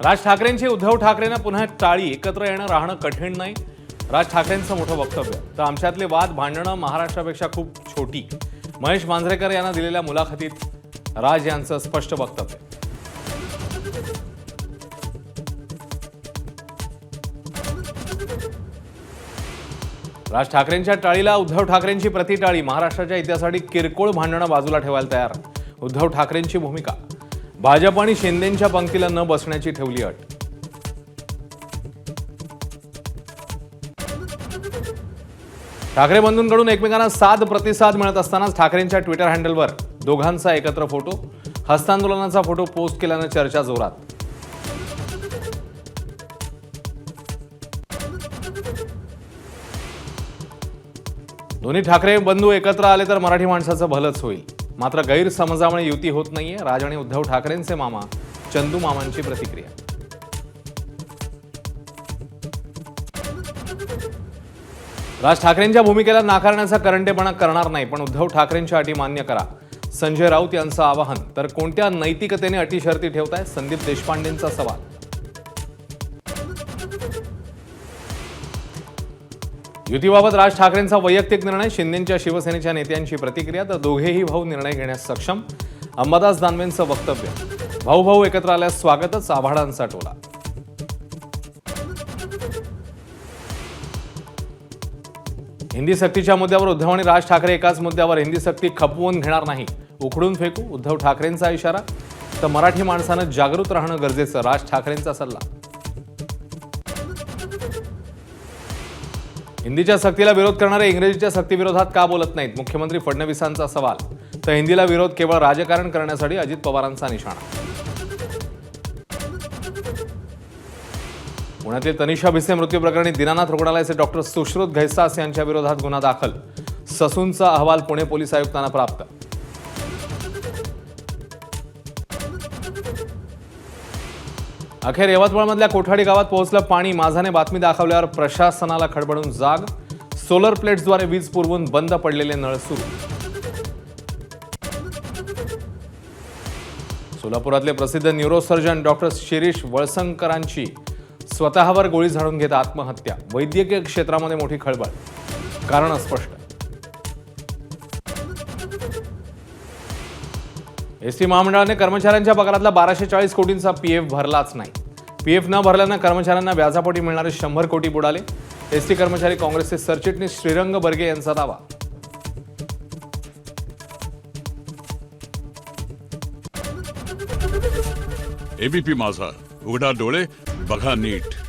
राज ठाकरेंची उद्धव ठाकरेंना पुन्हा टाळी एकत्र येणं राहणं कठीण नाही. राज ठाकरेंचं मोठं वक्तव्य. तर आमच्यातले वाद भांडणं महाराष्ट्रापेक्षा खूप छोटी. महेश मांजरेकर यांना दिलेल्या मुलाखतीत राज यांचं स्पष्ट वक्तव्य. राज ठाकरेंच्या टाळीला उद्धव ठाकरेंची प्रतिटाळी. महाराष्ट्राच्या इतिहासासाठी किरकोळ भांडणं बाजूला ठेवायला तयार उद्धव ठाकरेंची भूमिका. भाजप आणि शिंदेंच्या पंक्तीला न बसण्याची ठेवली अट. ठाकरे बंधूंकडून एकमेकांना साथ प्रतिसाद मिळत असतानाच ठाकरेंच्या ट्विटर हँडलवर दोघांचा एकत्र फोटो. हस्तांदोलनाचा फोटो पोस्ट केल्यानं चर्चा जोरात. दोन्ही ठाकरे बंधू एकत्र आले तर मराठी माणसाचं भलंच होईल. मात्र गैरसमजामुळे युती होत नाहीये. राज आणि उद्धव ठाकरेंचे मामा चंदू मामांची प्रतिक्रिया. राज ठाकरेंच्या भूमिकेला नाकारण्याचा करंटेपणा करणार नाही, पण उद्धव ठाकरेंच्या अटी मान्य करा. संजय राऊत यांचं आवाहन. तर कोणत्या नैतिकतेने अटी शर्ती ठेवताय? संदीप देशपांडेंचा सवाल. युतीबाबत राज ठाकरेंचा वैयक्तिक निर्णय. शिंदेंच्या शिवसेनेच्या नेत्यांची प्रतिक्रिया. तर दोघेही भाऊ निर्णय घेण्यास सक्षम. अंबादास दानवेंचं वक्तव्य. भाऊ भाऊ एकत्र आल्यास स्वागतच. आभाडांचा टोला. हिंदी सक्तीच्या मुद्द्यावर उद्धव आणि राज ठाकरे एकाच मुद्द्यावर. हिंदी सक्ती खपवून घेणार नाही, उखडून फेकू. उद्धव ठाकरेंचा इशारा. तर मराठी माणसानं जागृत राहणं गरजेचं. राज ठाकरेंचा सल्ला. हिंदीच्या सक्तीला विरोध करणारे इंग्रजीच्या सक्तीविरोधात का बोलत नाहीत? मुख्यमंत्री फडणवीसांचा सवाल. तर हिंदीला विरोध केवळ राजकारण करण्यासाठी. अजित पवारांचा निशाणा. पुण्यातील तनिषा भिसे मृत्यू प्रकरणी दीनानाथ रुग्णालयाचे डॉक्टर सुश्रुत घैसास यांच्या विरोधात गुन्हा दाखल. ससूनचा अहवाल पुणे पोलीस आयुक्तांना प्राप्त. अखेर यवतमाळमधल्या कोठाडी गावात पोहोचलं पाणी. माझाने बातमी दाखवल्यावर प्रशासनाला खडबडून जाग. सोलर प्लेट्सद्वारे वीज पुरवून बंद पडलेले नळ सुरू. सोलापुरातले प्रसिद्ध न्यूरोसर्जन डॉक्टर शिरीष वळसंकरांची स्वतःवर गोळी झाडून घेत आत्महत्या. वैद्यकीय क्षेत्रामध्ये मोठी खळबळ. कारण अस्पष्ट. एसटी महामंडळाने कर्मचाऱ्यांच्या पगारातला 1240 कोटींचा पीएफ भरलाच नाही. पीएफ न भरल्यानं कर्मचाऱ्यांना व्याजापोटी मिळणारे 100 कोटी बुडाले. एसटी कर्मचारी काँग्रेसचे सरचिटणीस श्रीरंग बर्गे यांचा दावा. एबीपी माझा, उघडा डोळे बघा नीट.